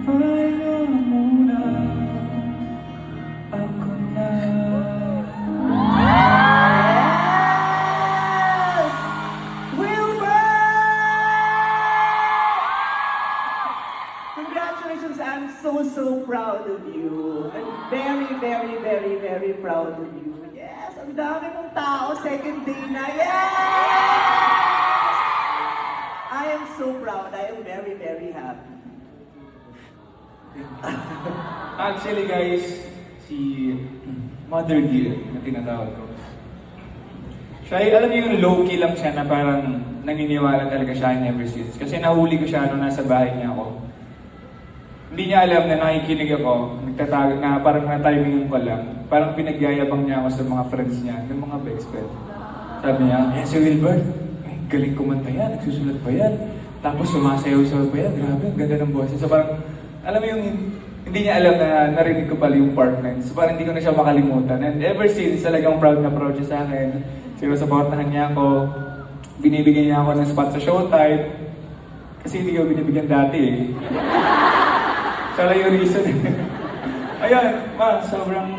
pahinga muna. Ako na. Yes! Wilbur! Congratulations! I'm so proud of you. I'm very proud of you. Yes! Ang dami mong tao. Second day na. Yes! I am so proud. I am very happy. Actually guys, si Mother Dear na tinatawag ko. Siya ay, alam niyo yung low-key lang siya na parang naniniwala talaga siya in ever since. Kasi nahuli ko siya nung nasa bahay niya ako. Hindi niya alam na nakikinig ako, nagtatawag na parang na-timingan ko lang. Parang pinagyayabang niya ako sa mga friends niya, ng mga best friend. Sabi niya, si Wilbert, ay, galing kumanta yan, nagsusulat pa yan. Tapos sumasayaw-sayaw pa yan, grabe, ang ganda ng boses. So parang, alam mo yung, hindi niya alam na narinig ko pala yung part na yun. So parang hindi ko na siya makalimutan. And ever since, talagang proud na proud siya sa akin. Sinusuportahan niya ako, binibigyan niya ako ng spot sa Showtime. Kasi hindi ko binibigyan dati eh. Siya lang yung reason. Ayun, ma, sobrang